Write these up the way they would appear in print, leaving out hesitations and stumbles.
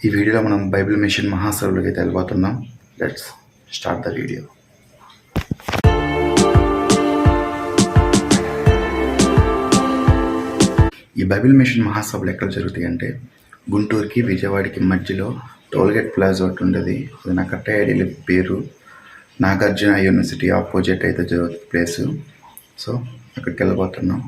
ఈ వీడియోలో మనం బైబిల్ మిషన్ మహాసభలోకి అయితే వెళ్ళిపోతున్నాం. Let's start the video. ఈ బైబిల్ మిషన్ మహాసభలు ఎక్కడ జరుగుతాయి అంటే గుంటూరుకి విజయవాడకి మధ్యలో టోల్గేట్ ప్లాజా ఒకటి ఉంటుంది. అది నాకు కరెక్ట్ ఐడియా పేరు. నాగార్జున యూనివర్సిటీ ఆపోజిట్ అయితే జరుగుతుంది ప్లేసు. సో అక్కడికి వెళ్ళిపోతున్నాం.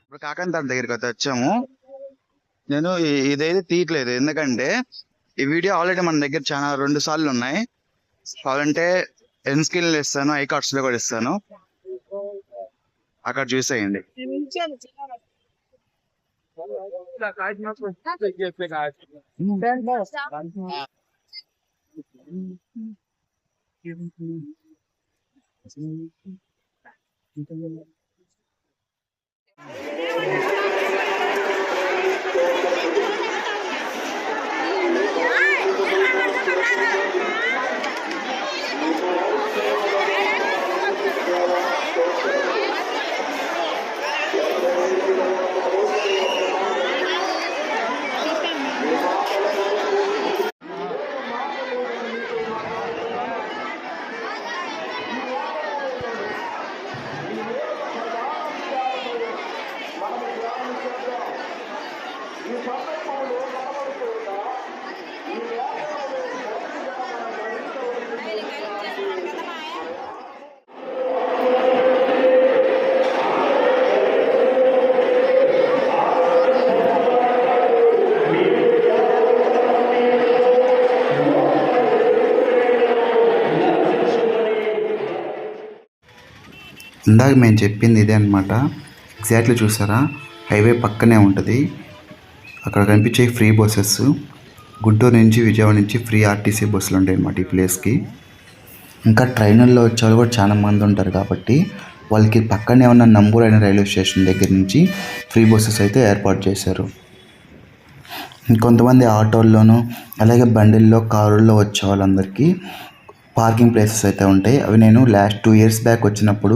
ఇప్పుడు కాకంతాడ దగ్గరికి అయితే వచ్చాము. నేను ఇదైతే తీయట్లేదు, ఎందుకంటే ఈ వీడియో ఆల్రెడీ మన దగ్గర చాలా 2 సార్లు ఉన్నాయి. కావాలంటే ఎన్ స్క్రీన్లో ఇస్తాను, ఐ కార్డ్స్ లో కూడా ఇస్తాను, అక్కడ చూసేయండి. ఇందాక మేము చెప్పింది ఇదే అనమాట. ఎగ్జాక్ట్లీ చూసారా, హైవే పక్కనే ఉంటుంది. అక్కడ కనిపించే ఫ్రీ బస్సెస్, గుంటూరు నుంచి విజయవాడ నుంచి ఫ్రీ ఆర్టీసీ బస్సులు ఉంటాయి అన్నమాట ఈ ప్లేస్కి. ఇంకా ట్రైన్లలో వచ్చే వాళ్ళు కూడా చాలా మంది ఉంటారు కాబట్టి వాళ్ళకి పక్కనే ఉన్న నంబూరు అయిన రైల్వే స్టేషన్ దగ్గర నుంచి ఫ్రీ బస్సెస్ అయితే ఏర్పాటు చేశారు. ఇంకొంతమంది ఆటోల్లోనూ అలాగే బండిల్లో కారుల్లో వచ్చే వాళ్ళందరికీ పార్కింగ్ ప్లేసెస్ అయితే ఉంటాయి. అవి నేను లాస్ట్ 2 years బ్యాక్ వచ్చినప్పుడు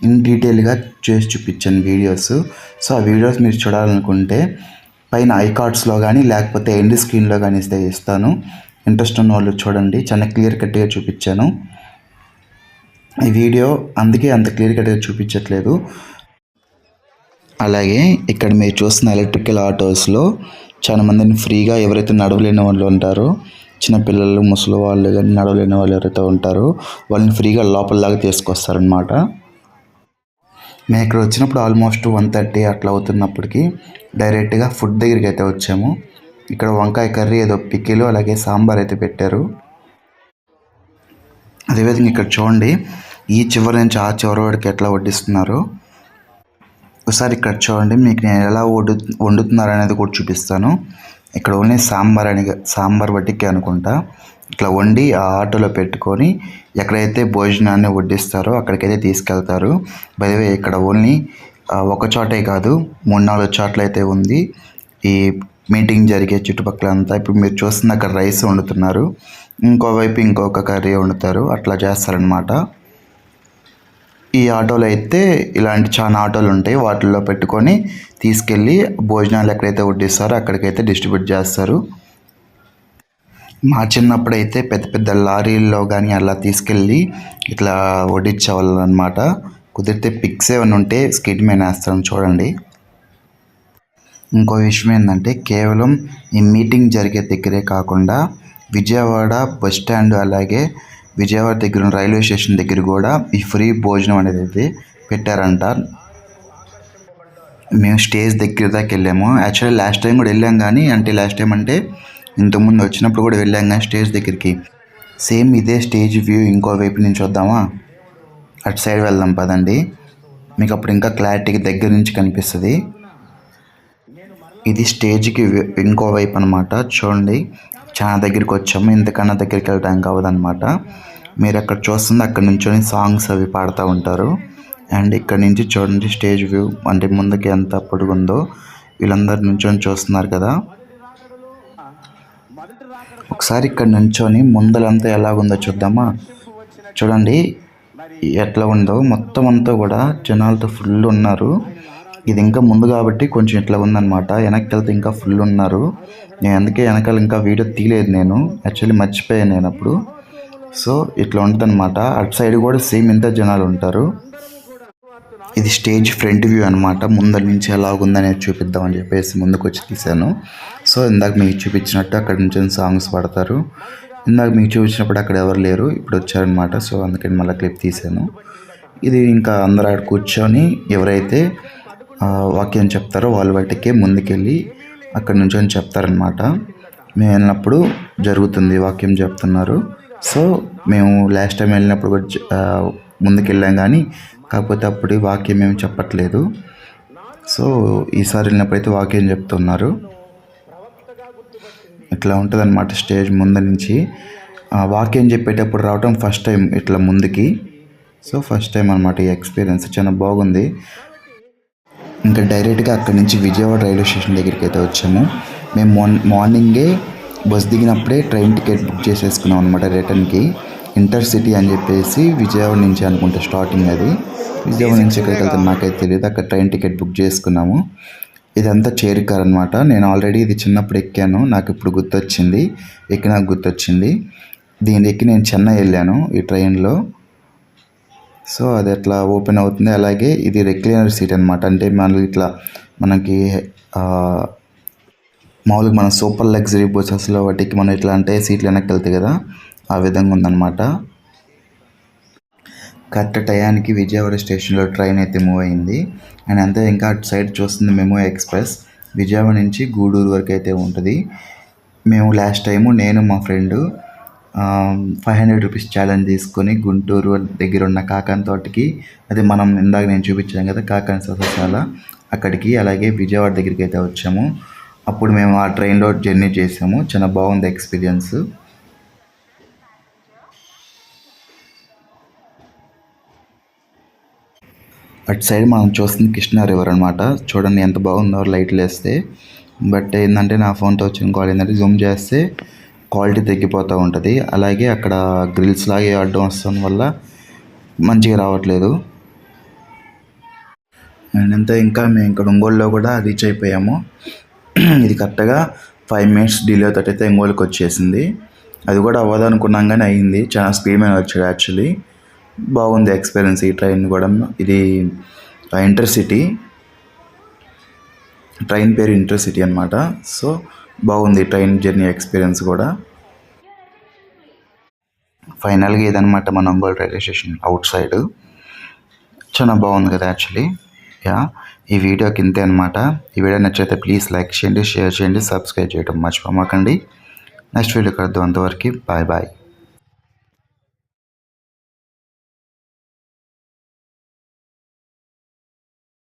ఇన్ డీటెయిల్గా చేసి చూపించాను వీడియోస్. సో ఆ వీడియోస్ మీరు చూడాలనుకుంటే పైన ఐ కార్డ్స్లో కానీ లేకపోతే ఎండ్ స్క్రీన్లో కానీ ఇస్తాను. ఇంట్రెస్ట్ ఉన్న వాళ్ళు చూడండి, చాలా క్లియర్ కట్గా చూపించాను. ఈ వీడియో అందుకే అంత క్లియర్ కట్గా చూపించట్లేదు. అలాగే ఇక్కడ మీరు చూస్తున్న ఎలక్ట్రికల్ ఆటోస్లో చాలా మందిని ఫ్రీగా ఎవరైతే నడవలేని వాళ్ళు ఉంటారో, చిన్నపిల్లలు, ముసలి వాళ్ళు కానీ నడవలేని వాళ్ళు ఎవరైతే ఉంటారో వాళ్ళని ఫ్రీగా లోపలలాగా తీసుకొస్తారనమాట. మేము ఇక్కడ వచ్చినప్పుడు ఆల్మోస్ట్ 1:30 అట్లా అవుతున్నప్పటికీ డైరెక్ట్గా ఫుడ్ దగ్గరికి అయితే వచ్చాము. ఇక్కడ వంకాయ కర్రీ, ఏదో పికిలు, అలాగే సాంబార్ అయితే పెట్టారు. అదేవిధంగా ఇక్కడ చూడండి, ఈ చివరి నుంచి ఆ చివరి వరకు ఎట్లా వడ్డిస్తున్నారు. ఒకసారి ఇక్కడ చూడండి, మీకు నేను ఎలా వండుతున్నారు అనేది కూడా చూపిస్తాను. ఇక్కడ ఓన్లీ సాంబార్ వడ్డీకే అనుకుంటా ఇట్లా వండి ఆ ఆటోలో పెట్టుకొని ఎక్కడైతే భోజనాన్ని వడ్డిస్తారో అక్కడికైతే తీసుకెళ్తారు. బై ది వే ఇక్కడ ఓన్లీ ఒక చోటే కాదు, 3-4 చోట్ల అయితే ఉంది ఈ మీటింగ్ జరిగే చుట్టుపక్కల అంతా. ఇప్పుడు మీరు చూస్తున్న అక్కడ రైస్ వండుతున్నారు, ఇంకోవైపు ఇంకొక కర్రీ వండుతారు, అట్లా చేస్తారనమాట. ఈ ఆటోలో అయితే ఇలాంటి చాలా ఆటోలు ఉంటాయి, వాటిల్లో పెట్టుకొని తీసుకెళ్ళి భోజనాలు ఎక్కడైతే వడ్డిస్తారో అక్కడికైతే డిస్ట్రిబ్యూట్ చేస్తారు. మా చిన్నప్పుడు అయితే పెద్ద పెద్ద లారీల్లో కానీ అలా తీసుకెళ్ళి ఇట్లా వడ్డించేవాళ్ళు అనమాట. కుదిరితే పిక్స్ ఏమైనా ఉంటే స్కిడ్ మీద వేస్తాను చూడండి. ఇంకో విషయం ఏంటంటే, కేవలం ఈ మీటింగ్ జరిగే దగ్గరే కాకుండా విజయవాడ బస్ స్టాండ్ అలాగే విజయవాడ దగ్గర ఉన్న రైల్వే స్టేషన్ దగ్గర కూడా ఈ ఫ్రీ భోజనం అనేది అయితే పెట్టారంట. మేము స్టేజ్ దగ్గర దాకా వెళ్ళాము. యాక్చువల్లీ లాస్ట్ టైం కూడా వెళ్ళాం, కానీ లాస్ట్ టైం అంటే ఇంతకుముందు వచ్చినప్పుడు కూడా వెళ్ళాం, కానీ స్టేజ్ దగ్గరికి సేమ్ ఇదే స్టేజ్ వ్యూ ఇంకో వైపు నుంచి వద్దామా, అటు సైడ్ వెళ్దాం పదండి. మీకు అప్పుడు ఇంకా క్లారిటీగా దగ్గర నుంచి కనిపిస్తుంది. ఇది స్టేజ్కి ఇంకో వైపు అనమాట. చూడండి, చాలా దగ్గరికి వచ్చాము, ఇంతకన్నా దగ్గరికి వెళ్ళడానికి అవ్వదన్నమాట. మీరు అక్కడ చూస్తుంది అక్కడ నుంచొని సాంగ్స్ అవి పాడుతూ ఉంటారు. అండ్ ఇక్కడ నుంచి చూడండి స్టేజ్ వ్యూ అంటే ముందుకి ఎంత పొడుగుందో వీళ్ళందరూ నుంచొని చూస్తున్నారు కదా. ఒకసారి ఇక్కడ నుంచొని ముందలంతా ఎలాగుందో చూద్దామా. చూడండి ఎట్లా ఉందో మొత్తం అంతా కూడా జనాలతో ఫుల్ ఉన్నారు. ఇది ఇంకా ముందు కాబట్టి కొంచెం ఇట్లా ఉందన్నమాట. వెనక్కి వెళ్తే ఇంకా ఫుల్ ఉన్నారు. నేను అందుకే వెనకాల ఇంకా వీడియో తీయలేదు, నేను యాక్చువల్లీ మర్చిపోయాను నేను అప్పుడు. సో ఇట్లా ఉంటుందన్నమాట. అటు సైడ్ కూడా సేమ్ ఇంత జనాలు ఉంటారు. ఇది స్టేజ్ ఫ్రంట్ వ్యూ అనమాట. ముందర నుంచి ఎలాగుందనేది చూపిద్దామని చెప్పేసి ముందుకు వచ్చి తీశాను. సో ఇందాక మీకు చూపించినట్టు అక్కడ నుంచి సాంగ్స్ పాడతారు. ఇందాక మీకు చూపించినప్పుడు అక్కడ ఎవరు లేరు, ఇప్పుడు వచ్చారనమాట. సో అందుకని మళ్ళీ క్లిప్ తీశాను. ఇది ఇంకా అందరూ ఆడ కూర్చొని ఎవరైతే వాక్యం చెప్తారో వాళ్ళ బయటకే ముందుకెళ్ళి అక్కడ నుంచి చెప్తారనమాట. మేము వెళ్ళినప్పుడు జరుగుతుంది, వాక్యం చెప్తున్నారు. సో మేము లాస్ట్ టైం వెళ్ళినప్పుడు కూడా ముందుకు వెళ్ళాం, కానీ కాకపోతే అప్పుడు వాక్యం ఏమి చెప్పట్లేదు. సో ఈసారి వెళ్ళినప్పుడైతే వాక్యం చెప్తున్నారు. ఇట్లా ఉంటుంది అన్నమాట స్టేజ్ ముందు నుంచి. వాక్యం చెప్పేటప్పుడు రావటం ఫస్ట్ టైం ఇట్లా ముందుకి. సో ఫస్ట్ టైం అనమాట ఈ ఎక్స్పీరియన్స్, చాలా బాగుంది. ఇంకా డైరెక్ట్గా అక్కడి నుంచి విజయవాడ రైల్వే స్టేషన్ దగ్గరికి అయితే వచ్చాము. మేము మార్నింగే బస్ దిగినప్పుడే ట్రైన్ టికెట్ బుక్ చేసేసుకున్నాం అనమాట రిటర్న్కి. ఇంటర్సిటీ అని చెప్పేసి విజయవాడ నుంచి అనుకుంటా స్టార్టింగ్, అది విజయవాడ నుంచి ఎక్కడికి వెళ్తాను నాకైతే తెలియదు. అక్కడ ట్రైన్ టికెట్ బుక్ చేసుకున్నాము. ఇదంతా చైర్ కార్ అనమాట. నేను ఆల్రెడీ ఇది చిన్నప్పుడు ఎక్కాను, నాకు ఇప్పుడు గుర్తొచ్చింది, నాకు గుర్తొచ్చింది. దీన్ని ఎక్కి నేను చెన్నై వెళ్ళాను ఈ ట్రైన్లో. సో అది అట్లా ఓపెన్ అవుతుంది. అలాగే ఇది రెక్లైనర్ సీట్ అనమాట. అంటే మనకి మామూలుగా మన సూపర్ లగ్జరీ బస్సెస్లో వాటికి మనం ఇట్లా అంటే సీట్లు వెనక్కి వెళ్తాయి కదా, ఆ విధంగా ఉందన్నమాట. కరెక్ట్ టయానికి విజయవాడ స్టేషన్లో ట్రైన్ అయితే మూవ్ అయింది. అండ్ అంతే ఇంకా అటు సైడ్ చూస్తుంది మెమో ఎక్స్ప్రెస్, విజయవాడ నుంచి గూడూరు వరకు అయితే ఉంటుంది. మేము లాస్ట్ టైము నేను మా ఫ్రెండు 500 రూపీస్ ఛాలెంజ్ తీసుకొని గుంటూరు దగ్గర ఉన్న కాకాని తోటకి, అది మనం ఇందాక నేను చూపించాను కదా కాకాని సస్యశాల, అక్కడికి అలాగే విజయవాడ దగ్గరికి అయితే వచ్చాము. అప్పుడు మేము ఆ ట్రైన్లో జర్నీ చేసాము. చాలా బాగుంది ఎక్స్పీరియన్స్. అటు సైడ్ మనం చూస్తుంది కృష్ణా రివర్ అనమాట. చూడండి ఎంత బాగుందో లైట్లు వేస్తే. బట్ ఏంటంటే నా ఫోన్తో వచ్చిన కాల్ ఏంటంటే జూమ్ చేస్తే క్వాలిటీ తగ్గిపోతూ ఉంటుంది. అలాగే అక్కడ గ్రిల్స్ లాగే అడ్డం వస్తుంది వల్ల మంచిగా రావట్లేదు. అండ్ అంతా ఇంకా మేము ఇక్కడ ఒంగోలులో కూడా రీచ్ అయిపోయాము. ఇది కరెక్ట్గా 5 minutes డిలే తోటి అయితే ఒంగోలుకి వచ్చేసింది. అది కూడా అవ్వదు అనుకున్నాం కానీ అయింది. చాలా స్పీడ్ మీద వచ్చాడు యాక్చువల్లీ. బాగుంది ఎక్స్పీరియన్స్ ఈ ట్రైన్ కూడా. ఇది ఇంటర్సిటీ ట్రైన్ పేరు ఇంటర్సిటీ అనమాట. సో బాగుంది ట్రైన్ జర్నీ ఎక్స్పీరియన్స్ కూడా. ఫైనల్గా ఇదనమాట మన Ongole railway station out side. చాలా బాగుంది కదా యాక్చువల్లీ. ఈ వీడియోకి ఇంతే అనమాట. ఈ వీడియో నచ్చితే ప్లీజ్ లైక్ చేయండి, షేర్ చేయండి, సబ్స్క్రైబ్ చేయడం మర్చిపోమాకండి. నెక్స్ట్ వీడియో కలుద్దాం. అంతవరకు బాయ్ బాయ్.